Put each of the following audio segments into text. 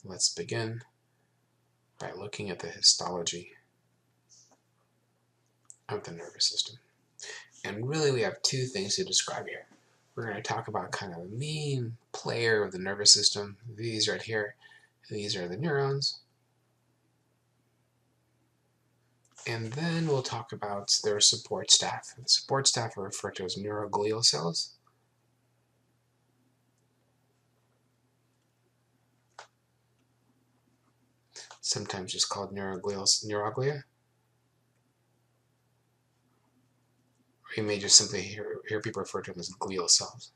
Let's begin by looking at the histology of the nervous system. And really we have two things to describe here. We're going to talk about kind of the main player of the nervous system. These right here, these are the neurons. And then we'll talk about their support staff. The support staff are referred to as neuroglial cells. Sometimes just called neuroglia. Or you may just simply hear people refer to them as glial cells.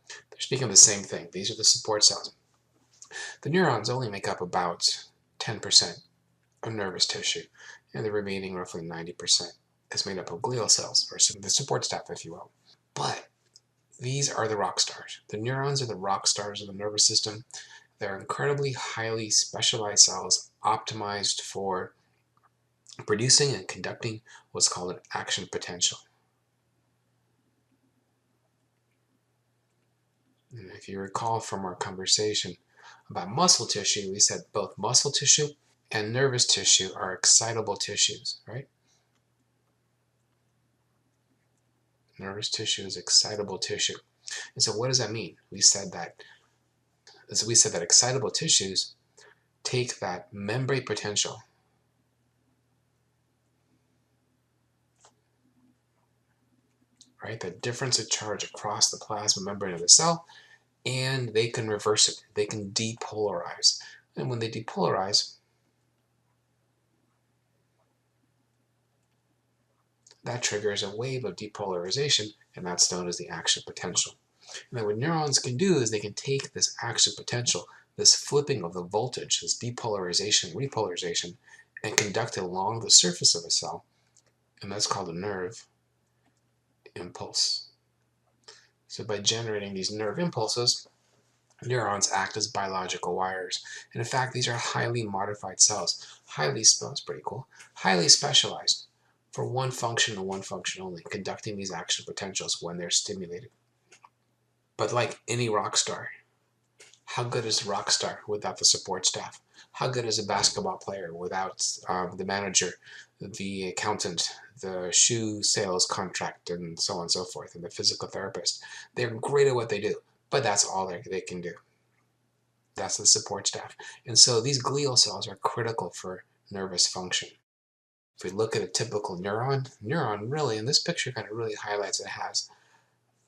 They're speaking of the same thing. These are the support cells. The neurons only make up about 10% of nervous tissue, and the remaining roughly 90% is made up of glial cells, or the support staff, if you will. But these are the rock stars. The neurons are the rock stars of the nervous system. They're incredibly highly specialized cells optimized for producing and conducting what's called an action potential. And if you recall from our conversation about muscle tissue, we said both muscle tissue and nervous tissue are excitable tissues, right? Nervous tissue is excitable tissue. And so what does that mean? We said that excitable tissues take that membrane potential, right? The difference of charge across the plasma membrane of the cell, and they can reverse it. They can depolarize. And when they depolarize, that triggers a wave of depolarization, and that's known as the action potential. And then what neurons can do is they can take this action potential, this flipping of the voltage, this depolarization, repolarization, and conduct it along the surface of a cell, and that's called a nerve impulse. So by generating these nerve impulses, neurons act as biological wires. And in fact, these are highly modified cells. Highly spells pretty cool. Highly specialized for one function and one function only, conducting these action potentials when they're stimulated. But like any rock star, how good is a rock star without the support staff? How good is a basketball player without the manager, the accountant, the shoe sales contract, and so on and so forth, and the physical therapist? They're great at what they do, but that's all they can do. That's the support staff. And so these glial cells are critical for nervous function. If we look at a typical neuron really, in this picture kind of really highlights it has,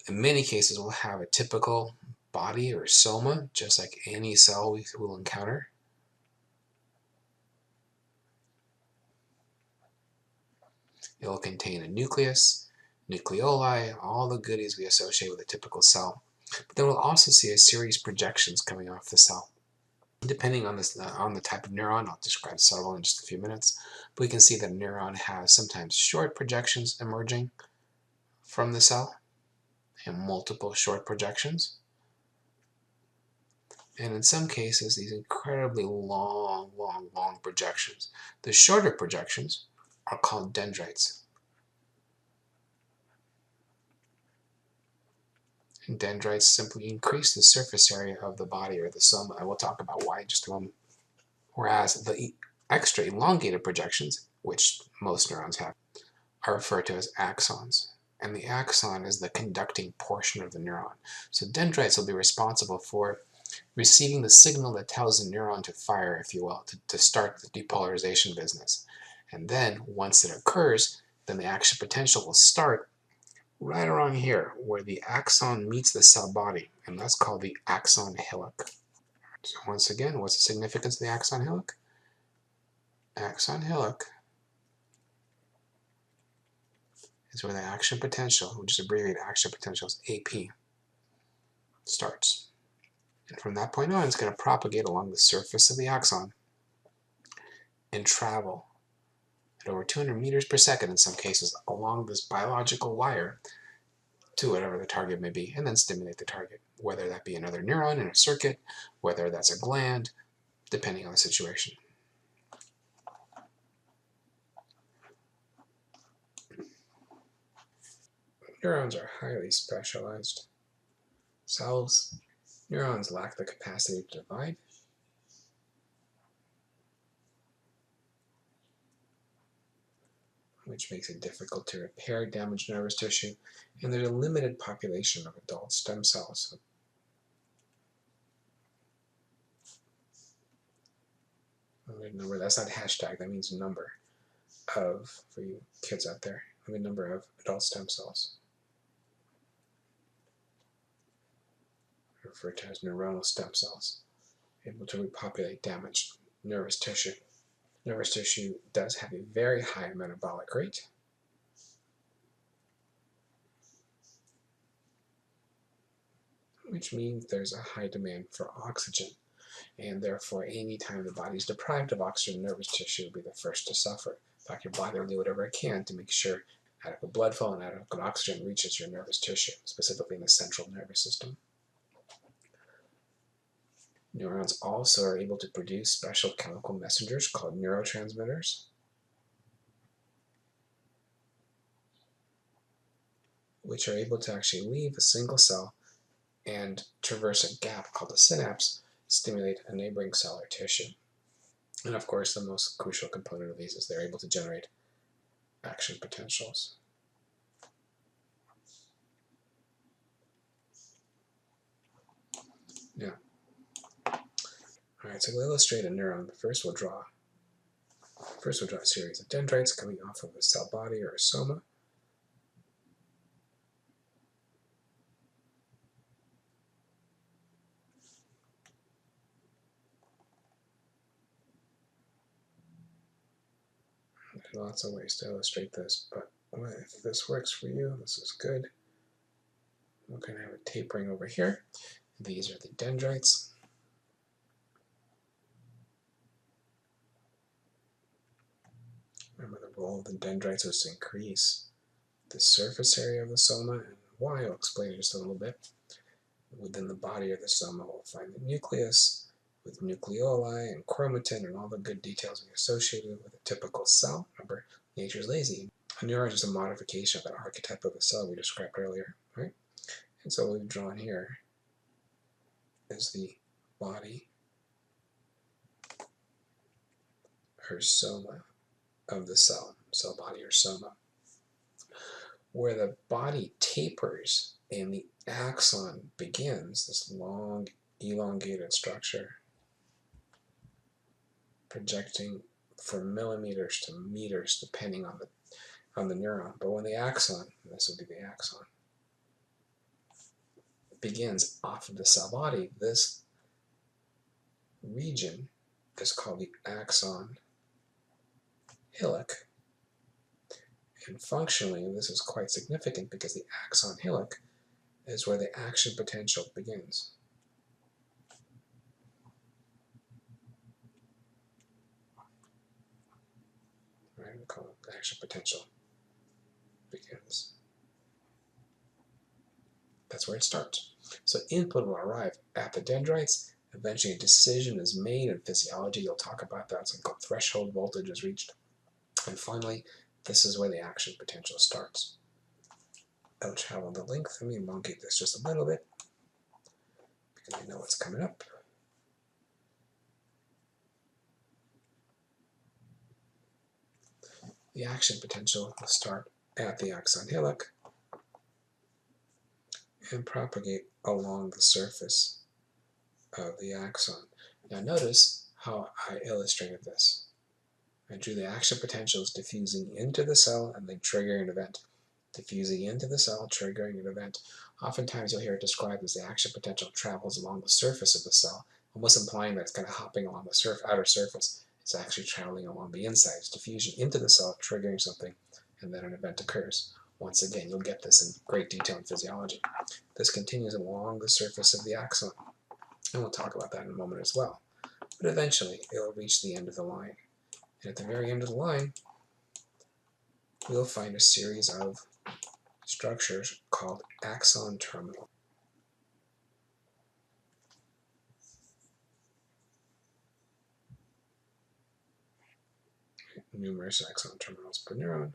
in many cases, will have a typical body or soma, just like any cell we will encounter. It will contain a nucleus, nucleoli, all the goodies we associate with a typical cell. But then we'll also see a series of projections coming off the cell. Depending on the type of neuron, I'll describe several in just a few minutes, but we can see that a neuron has sometimes short projections emerging from the cell and multiple short projections. And in some cases, these incredibly long projections. The shorter projections are called dendrites. And dendrites simply increase the surface area of the body or the soma, and we'll talk about why in just a moment. Whereas the extra elongated projections, which most neurons have, are referred to as axons. And the axon is the conducting portion of the neuron. So dendrites will be responsible for receiving the signal that tells the neuron to fire, if you will, to start the depolarization business. And then, once it occurs, then the action potential will start right around here, where the axon meets the cell body, and that's called the axon hillock. So once again, what's the significance of the axon hillock? Axon hillock is where the action potential, which is abbreviated action potential as AP, starts. And from that point on, it's going to propagate along the surface of the axon and travel at over 200 meters per second in some cases along this biological wire to whatever the target may be, and then stimulate the target, whether that be another neuron in a circuit, whether that's a gland, depending on the situation. Neurons are highly specialized cells. Neurons lack the capacity to divide, which makes it difficult to repair damaged nervous tissue, and there's a limited population of adult stem cells. Number, that's not hashtag, that means number of, for you kids out there, number of adult stem cells, referred to as neuronal stem cells, able to repopulate damaged nervous tissue. Nervous tissue does have a very high metabolic rate, which means there's a high demand for oxygen, and therefore any time the body is deprived of oxygen, nervous tissue will be the first to suffer. In fact, your body will do whatever it can to make sure adequate blood flow and adequate oxygen reaches your nervous tissue, specifically in the central nervous system. Neurons also are able to produce special chemical messengers called neurotransmitters, which are able to actually leave a single cell and traverse a gap called a synapse, stimulate a neighboring cell or tissue. And of course, the most crucial component of these is they're able to generate action potentials. Now, alright, so we'll illustrate a neuron. First we'll draw a series of dendrites coming off of a cell body or a soma. There's lots of ways to illustrate this, but if this works for you, this is good. We're going to have a tapering over here. These are the dendrites. Remember, the role of the dendrites was to increase the surface area of the soma, and why I'll explain in just a little bit. Within the body of the soma, we'll find the nucleus with nucleoli and chromatin and all the good details we associated with a typical cell. Remember, nature's lazy. A neuron is just a modification of that archetype of a cell we described earlier, right? And so what we've drawn here is the body or soma of the cell body or soma, where the body tapers and the axon begins, this long elongated structure projecting from millimeters to meters depending on the neuron. But when the axon, this would be the axon, begins off of the cell body, this region is called the axon hillock. And functionally, this is quite significant because the axon hillock is where the action potential begins. Right, we call it the action potential begins. That's where it starts. So input will arrive at the dendrites. Eventually a decision is made in physiology. You'll talk about that. Something called threshold voltage is reached. And finally, this is where the action potential starts. It'll travel the length. Let me elongate this just a little bit because we know what's coming up. The action potential will start at the axon hillock and propagate along the surface of the axon. Now notice how I illustrated this. I drew the action potentials diffusing into the cell and then triggering an event. Diffusing into the cell, triggering an event. Oftentimes you'll hear it described as the action potential travels along the surface of the cell, almost implying that it's kind of hopping along the outer surface. It's actually traveling along the inside. It's diffusion into the cell, triggering something, and then an event occurs. Once again, you'll get this in great detail in physiology. This continues along the surface of the axon, and we'll talk about that in a moment as well. But eventually, it'll reach the end of the line. And at the very end of the line, we'll find a series of structures called axon terminal. Numerous axon terminals per neuron.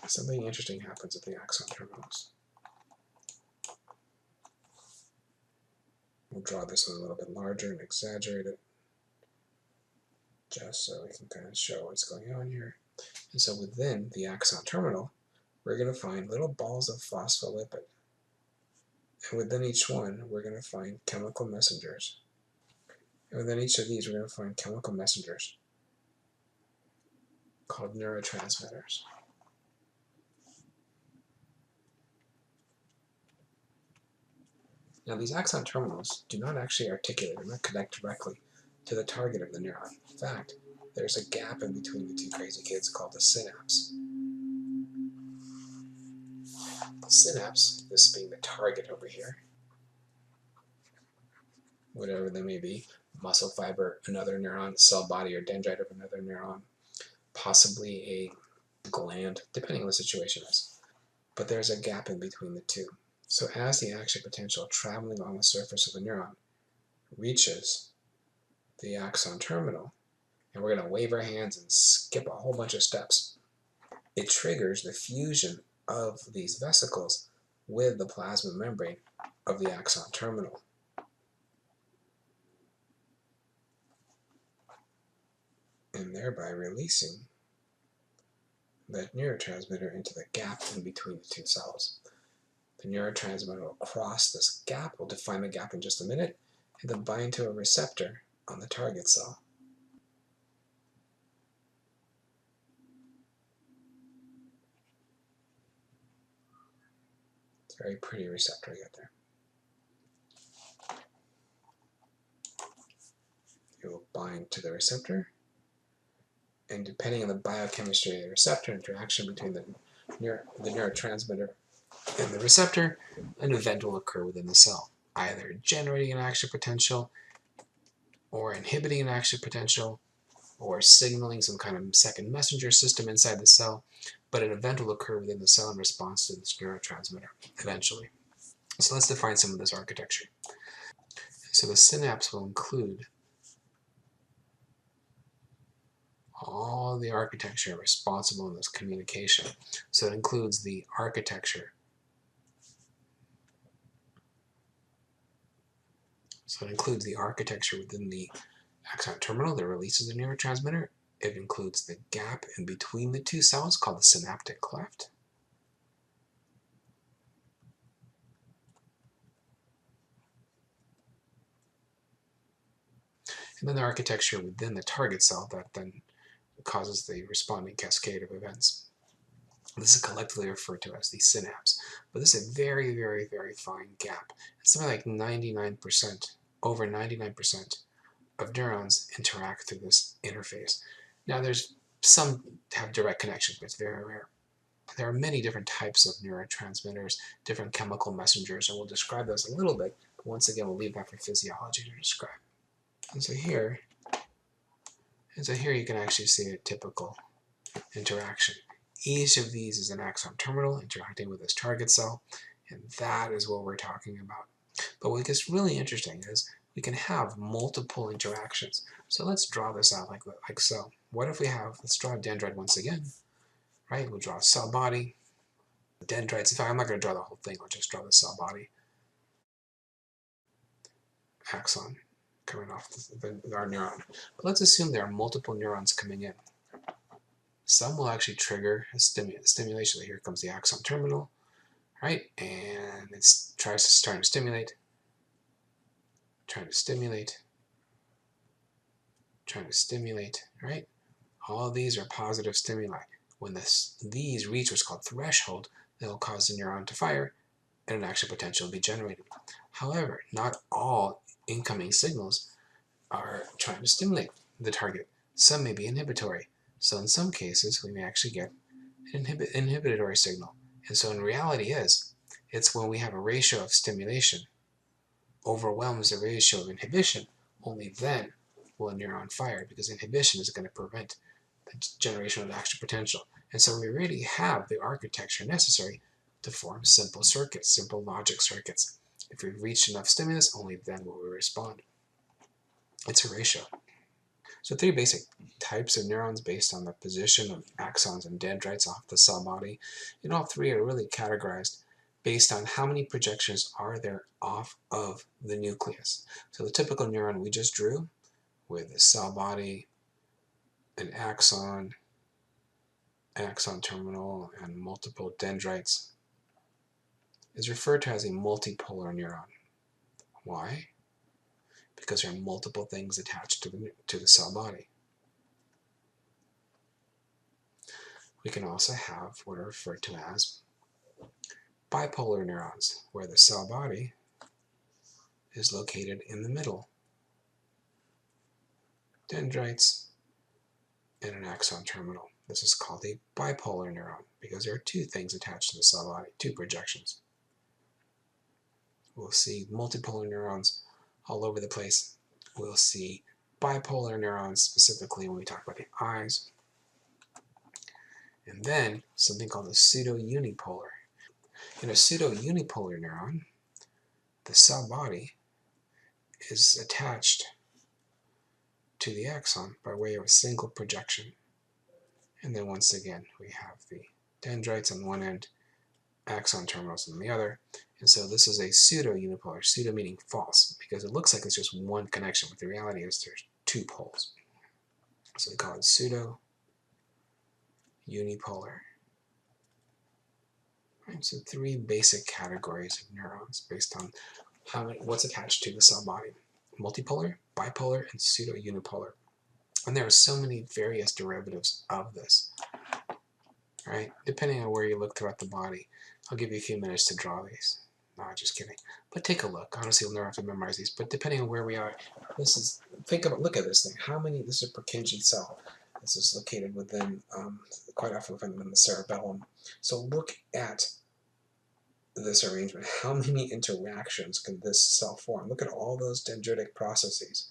Something interesting happens at the axon terminals. We'll draw this one a little bit larger and exaggerate it, just so we can kind of show what's going on here. And so within the axon terminal, we're going to find little balls of phospholipid. And within each one, we're going to find chemical messengers. And within each of these, we're going to find chemical messengers called neurotransmitters. Now, these axon terminals do not actually articulate or not connect directly to the target of the neuron. In fact, there's a gap in between the two crazy kids called the synapse. The synapse, this being the target over here, whatever they may be, muscle fiber, another neuron, cell body or dendrite of another neuron, possibly a gland, depending on the situation is. But there's a gap in between the two. So as the action potential traveling on the surface of the neuron reaches the axon terminal, and we're going to wave our hands and skip a whole bunch of steps, it triggers the fusion of these vesicles with the plasma membrane of the axon terminal. And thereby releasing that neurotransmitter into the gap in between the two cells. The neurotransmitter will cross this gap, we'll define the gap in just a minute, and then bind to a receptor on the target cell. It's a very pretty receptor you get there. It will bind to the receptor, and depending on the biochemistry of the receptor, interaction between the neurotransmitter and the receptor, an event will occur within the cell, either generating an action potential, or inhibiting an action potential, or signaling some kind of second messenger system inside the cell, but an event will occur within the cell in response to this neurotransmitter, eventually. So let's define some of this architecture. So the synapse will include all the architecture responsible in this communication. So it includes the architecture. So it includes the architecture within the axon terminal that releases the neurotransmitter. It includes the gap in between the two cells called the synaptic cleft. And then the architecture within the target cell that then causes the responding cascade of events. This is collectively referred to as the synapse. But this is a very, very, very fine gap. It's something like 99%, over 99% of neurons interact through this interface. Now there's some have direct connections, but it's very rare. There are many different types of neurotransmitters, different chemical messengers, and we'll describe those a little bit, but once again we'll leave that for physiology to describe. And so here you can actually see a typical interaction. Each of these is an axon terminal interacting with this target cell, and that is what we're talking about. But what gets really interesting is we can have multiple interactions. So let's draw this out like so. What if we have, let's draw a dendrite once again, right? We'll draw a cell body, dendrites. In fact, I'm not going to draw the whole thing, I'll just draw the cell body. Axon coming off our neuron. But let's assume there are multiple neurons coming in. Some will actually trigger a stimulation. Here comes the axon terminal, right? And it tries to start to stimulate, trying to stimulate, right? All of these are positive stimuli. When these reach what's called threshold, they'll cause the neuron to fire and an action potential will be generated. However, not all incoming signals are trying to stimulate the target. Some may be inhibitory. So in some cases, we may actually get an inhibitory signal. And so in reality it's when we have a ratio of stimulation overwhelms the ratio of inhibition, only then will a neuron fire, because inhibition is going to prevent the generation of action potential. And so we already have the architecture necessary to form simple circuits, simple logic circuits. If we've reached enough stimulus, only then will we respond. It's a ratio. So 3 basic types of neurons based on the position of axons and dendrites off the cell body. And all 3 are really categorized based on how many projections are there off of the nucleus. So the typical neuron we just drew, with a cell body, an axon terminal, and multiple dendrites, is referred to as a multipolar neuron. Why? Because there are multiple things attached to the cell body. We can also have what are referred to as bipolar neurons, where the cell body is located in the middle. Dendrites and an axon terminal. This is called a bipolar neuron because there are two things attached to the cell body, two projections. We'll see multipolar neurons all over the place. We'll see bipolar neurons specifically when we talk about the eyes. And then something called a pseudo-unipolar. In a pseudo-unipolar neuron, the cell body is attached to the axon by way of a single projection. And then once again, we have the dendrites on one end, axon terminals on the other. And so this is a pseudo-unipolar, pseudo meaning false, because it looks like it's just one connection, but the reality is there's two poles. So we call it pseudo-unipolar. Right, so three basic categories of neurons based on what's attached to the cell body: multipolar, bipolar, and pseudo-unipolar. And there are so many various derivatives of this, right? Depending on where you look throughout the body. I'll give you a few minutes to draw these. No, just kidding. But take a look. Honestly, you'll never have to memorize these. But depending on where we are, look at this thing. This is a Purkinje cell. This is located within, quite often within the cerebellum. So look at this arrangement. How many interactions can this cell form? Look at all those dendritic processes.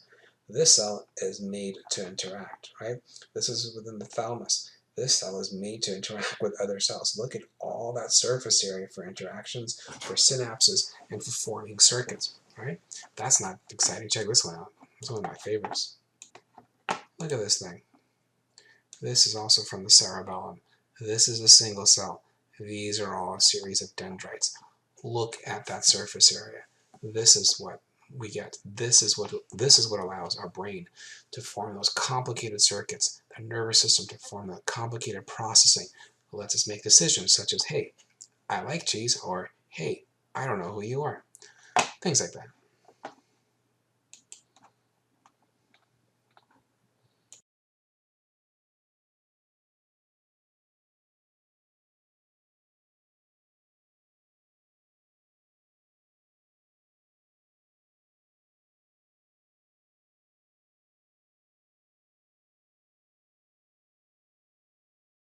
This cell is made to interact, right? This is within the thalamus. This cell is made to interact with other cells. Look at all that surface area for interactions, for synapses, and for forming circuits, right? That's not exciting. Check this one out. It's one of my favorites. Look at this thing. This is also from the cerebellum. This is a single cell. These are all a series of dendrites. Look at that surface area. This is what we get. This is what allows our brain to form those complicated circuits, the nervous system to form that complicated processing that lets us make decisions such as, hey, I like cheese, or hey, I don't know who you are. Things like that.